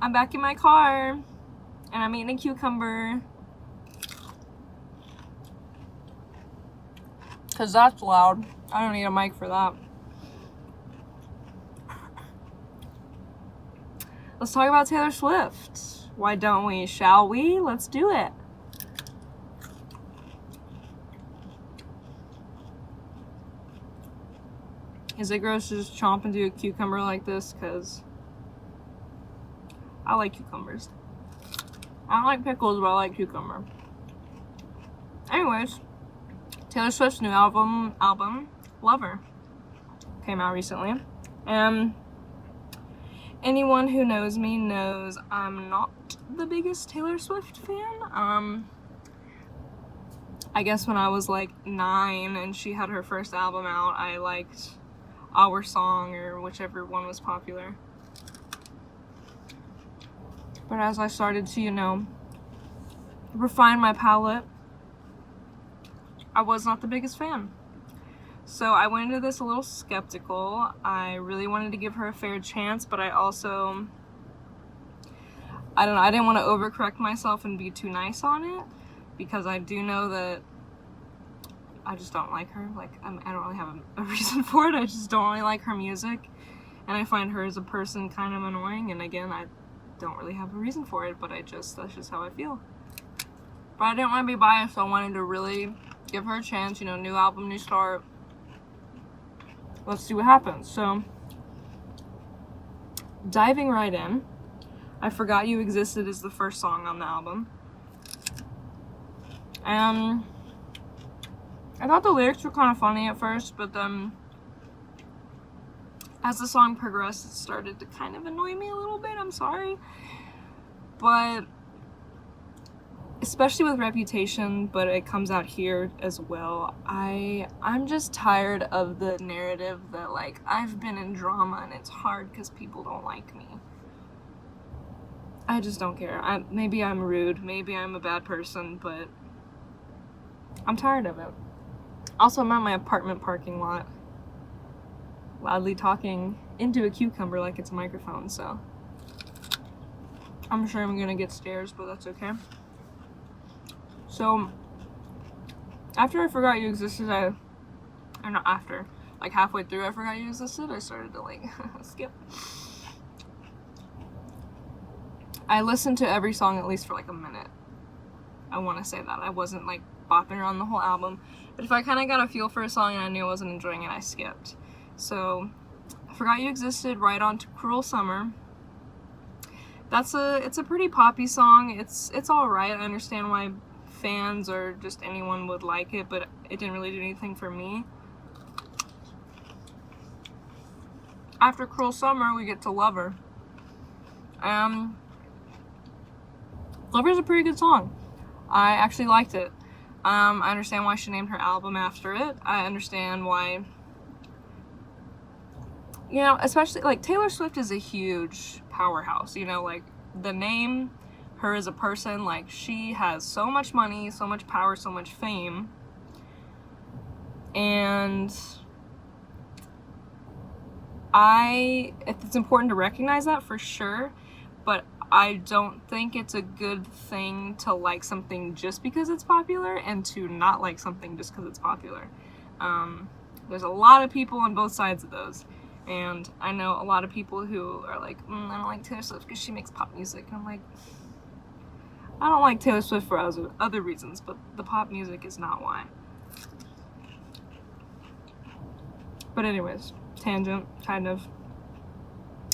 I'm back in my car, and I'm eating a cucumber. Because that's loud. I don't need a mic for that. Let's talk about Taylor Swift. Why don't we? Shall we? Let's do it. Is it gross to just chomp into a cucumber like this? Because I like cucumbers. I don't like pickles, but I like cucumber. Anyways, Taylor Swift's new album, Lover, came out recently. And anyone who knows me knows I'm not the biggest Taylor Swift fan. I guess when I was like 9 and she had her first album out, I liked Our Song or whichever one was popular. But as I started to, you know, refine my palate, I was not the biggest fan. So I went into this a little skeptical. I really wanted to give her a fair chance, but I also, I don't know, I didn't want to overcorrect myself and be too nice on it, because I do know that I just don't like her. Like, I don't really have a reason for it. I just don't really like her music, and I find her as a person kind of annoying, and again, I don't really have a reason for it, but that's just how I feel. But I didn't want to be biased, so I wanted to really give her a chance, you know, new album, new start. Let's see what happens. So, diving right in, I Forgot You Existed is the first song on the album. And I thought the lyrics were kind of funny at first, but then as the song progressed, it started to kind of annoy me a little bit. I'm sorry. But especially with Reputation, but it comes out here as well, I'm just tired of the narrative that, like, I've been in drama and it's hard because people don't like me. I just don't care. Maybe I'm rude, maybe I'm a bad person, but I'm tired of it. Also, I'm at my apartment parking lot, loudly talking into a cucumber like it's a microphone, so I'm sure I'm gonna get stares, but that's okay. So, after I Forgot You Existed, like halfway through I Forgot You Existed, I started to, like, skip. I listened to every song at least for, like, a minute. I want to say that. I wasn't, like, bopping around the whole album. But if I kind of got a feel for a song and I knew I wasn't enjoying it, I skipped. So, I Forgot You Existed, right on to Cruel Summer. It's a pretty poppy song. It's alright. I understand why fans or just anyone would like it, but it didn't really do anything for me. After Cruel Summer, we get to Lover. Lover's a pretty good song. I actually liked it. I understand why she named her album after it. I understand why, you know, especially, like, Taylor Swift is a huge powerhouse, you know, like, the name, her as a person, like, she has so much money, so much power, so much fame, and it's important to recognize that for sure, but I don't think it's a good thing to like something just because it's popular and to not like something just because it's popular. There's a lot of people on both sides of those, and I know a lot of people who are like, I don't like Taylor Swift because she makes pop music, and I'm like, I don't like Taylor Swift for other reasons, but the pop music is not why. But anyways, tangent, kind of.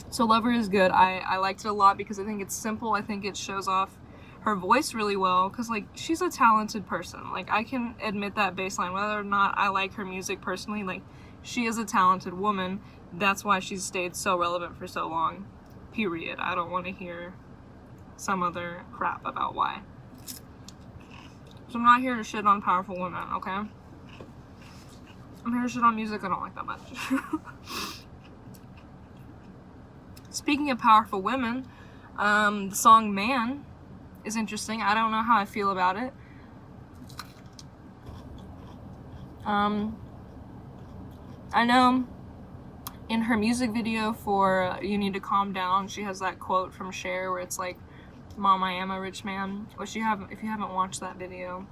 So Lover is good. I liked it a lot because I think it's simple. I think it shows off her voice really well, because, like, she's a talented person. Like, I can admit that baseline, whether or not I like her music personally. Like, she is a talented woman. That's why she's stayed so relevant for so long, period. I don't want to hear some other crap about why. So I'm not here to shit on powerful women, okay? I'm here to shit on music I don't like that much. Speaking of powerful women, the song Man is interesting. I don't know how I feel about it. I know in her music video for You Need to Calm Down, she has that quote from Cher where it's like, "Mom, I am a rich man." If you haven't watched that video,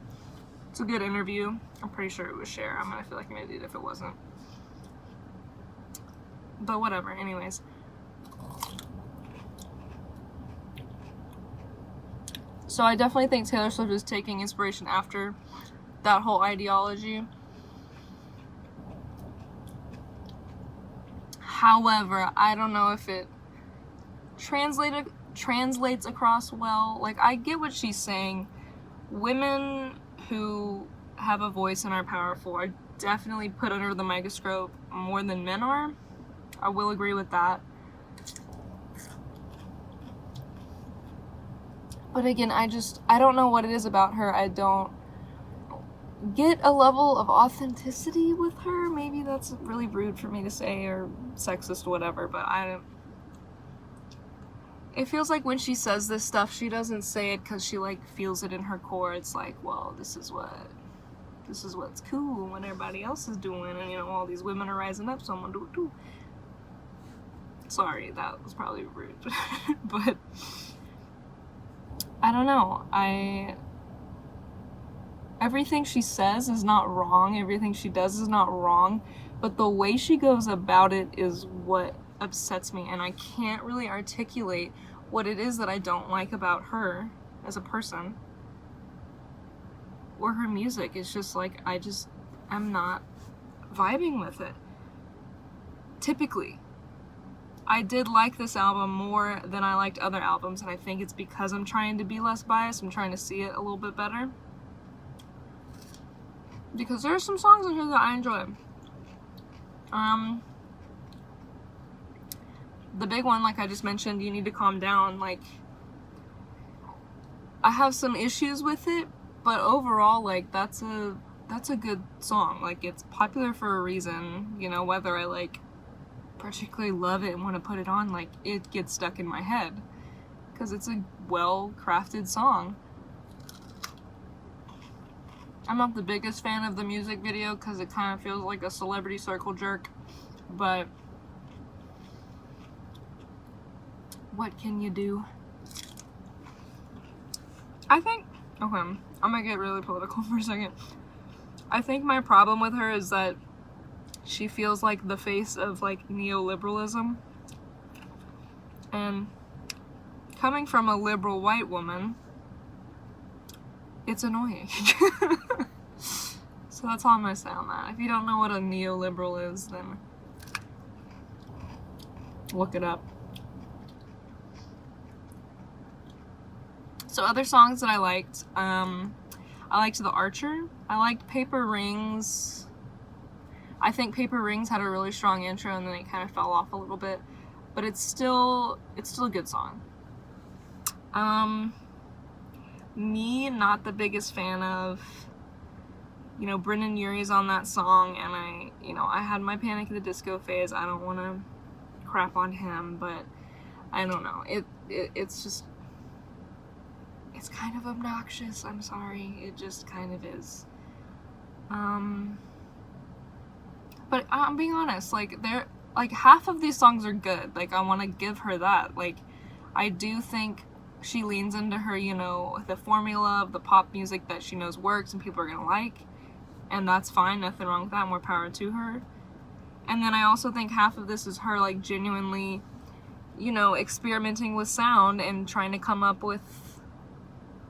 it's a good interview. I'm pretty sure it was Cher. I'm gonna feel like an idiot if it wasn't. But whatever, anyways. So I definitely think Taylor Swift is taking inspiration after that whole ideology. However, I don't know if it translates across well. Like, I get what she's saying. Women who have a voice and are powerful are definitely put under the microscope more than men are. I will agree with that. But again, I don't know what it is about her. I don't get a level of authenticity with her. Maybe that's really rude for me to say, or sexist, whatever, but it feels like when she says this stuff, she doesn't say it because she, like, feels it in her core. It's like, well, this is what's cool when everybody else is doing, and, you know, all these women are rising up, so I'm gonna do it too. Sorry, that was probably rude. But I don't know. Everything she says is not wrong. Everything she does is not wrong. But the way she goes about it is what upsets me. And I can't really articulate what it is that I don't like about her as a person. Or her music. It's just like, I'm not vibing with it. Typically. I did like this album more than I liked other albums, and I think it's because I'm trying to be less biased. I'm trying to see it a little bit better. Because there are some songs in here that I enjoy. The big one, like I just mentioned, You Need to Calm Down, like, I have some issues with it, but overall, like, that's a good song. Like, it's popular for a reason, you know, whether I, like, particularly love it and want to put it on, like, it gets stuck in my head because it's a well-crafted song. I'm not the biggest fan of the music video because it kind of feels like a celebrity circle jerk, but what can you do? I think, okay, I'm gonna get really political for a second. I think my problem with her is that she feels like the face of, like, neoliberalism. And coming from a liberal white woman, it's annoying. So that's all I'm gonna say on that. If you don't know what a neoliberal is, then look it up. So other songs that I liked, I liked The Archer. I liked Paper Rings. I think Paper Rings had a really strong intro and then it kind of fell off a little bit, but it's still a good song. Me, not the biggest fan of, you know, Brendan Urie's on that song, and I had my Panic at the Disco phase. I don't want to crap on him, but I don't know. It's just, it's kind of obnoxious. I'm sorry. It just kind of is. But I'm being honest, like, half of these songs are good. Like, I want to give her that. Like, I do think she leans into her, you know, the formula of the pop music that she knows works and people are gonna like. And that's fine, nothing wrong with that, more power to her. And then I also think half of this is her, like, genuinely, you know, experimenting with sound and trying to come up with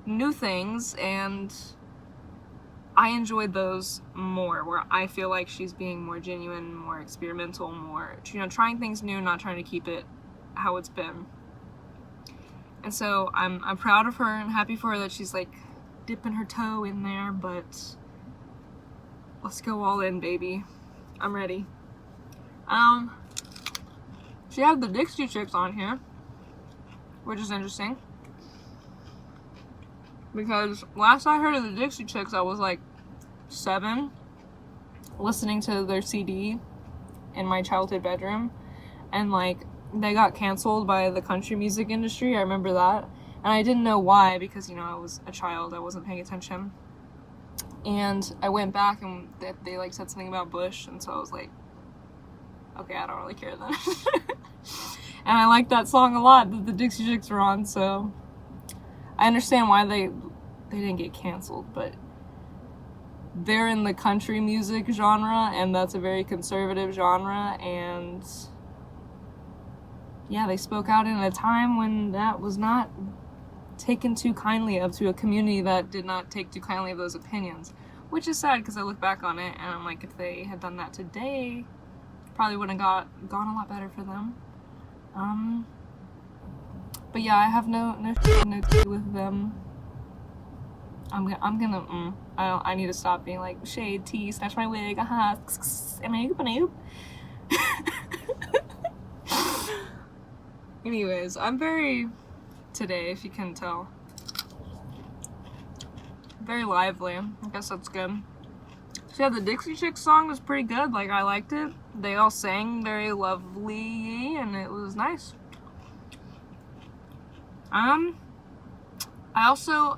new things, and I enjoyed those more, where I feel like she's being more genuine, more experimental, more, you know, trying things new, not trying to keep it how it's been. And so I'm proud of her and happy for her that she's, like, dipping her toe in there, but let's go all in, baby. I'm ready. She had the Dixie Chicks on here, which is interesting. Because last I heard of the Dixie Chicks, I was like 7, listening to their CD in my childhood bedroom, and, like, they got canceled by the country music industry. I remember that, and I didn't know why, because, you know, I was a child, I wasn't paying attention, and I went back and they like said something about Bush, and so I was like, Okay, I don't really care then. And I like that song a lot that the Dixie Chicks were on, so I understand why they didn't get canceled, but they're in the country music genre, and that's a very conservative genre, and yeah, they spoke out in a time when that was not taken too kindly of, to a community that did not take too kindly of those opinions, which is sad because I look back on it and I'm like, if they had done that today, probably would have gone a lot better for them. But yeah, I have no with them. I need to stop being like, shade, tea, snatch my wig, aha, anyways, I'm very, today, if you can tell, very lively. I guess that's good. So yeah, the Dixie Chicks song was pretty good. Like, I liked it. They all sang very lovely, and it was nice. I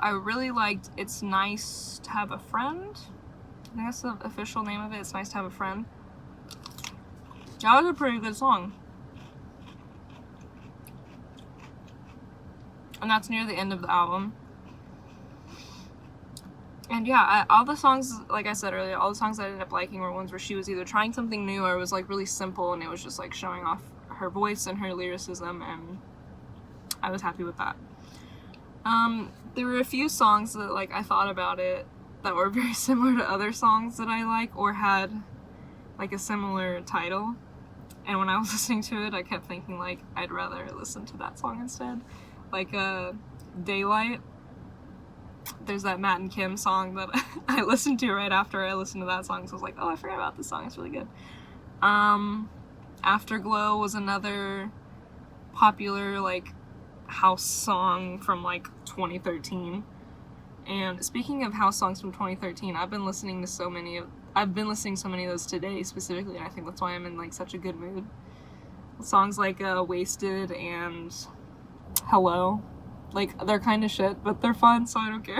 really liked It's Nice to Have a Friend. I think that's the official name of it. It's Nice to Have a Friend. That was a pretty good song. And that's near the end of the album. And yeah, all the songs, like I said earlier, all the songs I ended up liking were ones where she was either trying something new or it was like really simple and it was just like showing off her voice and her lyricism, and I was happy with that. There were a few songs that, like, I thought about it that were very similar to other songs that I like or had like a similar title, and when I was listening to it I kept thinking like I'd rather listen to that song instead. Like Daylight, there's that Matt and Kim song that I listened to right after I listened to that song, so I was like, oh, I forgot about this song, it's really good. Afterglow was another popular like house song from like 2013. And speaking of house songs from 2013, I've been listening so many of those today specifically, and I think that's why I'm in like such a good mood. Songs like Wasted and Hello, like, they're kind of shit, but they're fun, so I don't care.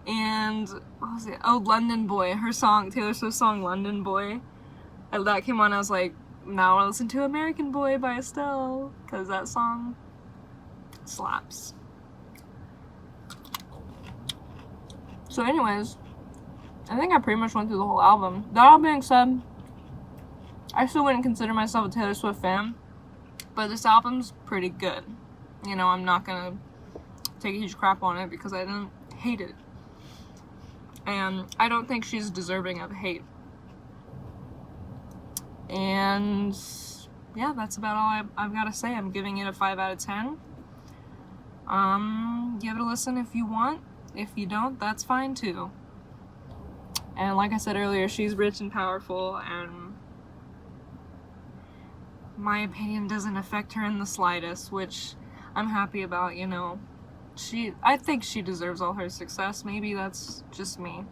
And what was it? Oh, London Boy, her song, Taylor Swift's song London Boy. That came on, I was like, now I listen to American Boy by Estelle, because that song slaps. So anyways, I think I pretty much went through the whole album. That all being said, I still wouldn't consider myself a Taylor Swift fan, but this album's pretty good. You know, I'm not gonna take a huge crap on it because I didn't hate it. And I don't think she's deserving of hate. And yeah, that's about all I've got to say. I'm giving it a 5 out of 10. Give it a listen if you want. If you don't, that's fine too. And like I said earlier, she's rich and powerful, and my opinion doesn't affect her in the slightest, which I'm happy about, you know. I think she deserves all her success. Maybe that's just me.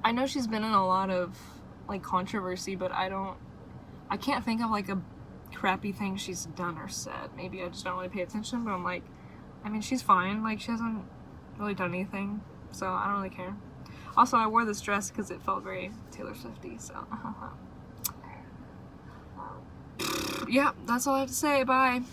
I know she's been in a lot of like controversy, but I can't think of like a crappy thing she's done or said. Maybe I just don't really pay attention, but I'm like, I mean, she's fine. Like, she hasn't really done anything, so I don't really care. Also, I wore this dress because it felt very Taylor Swifty, so yeah, that's all I have to say. Bye.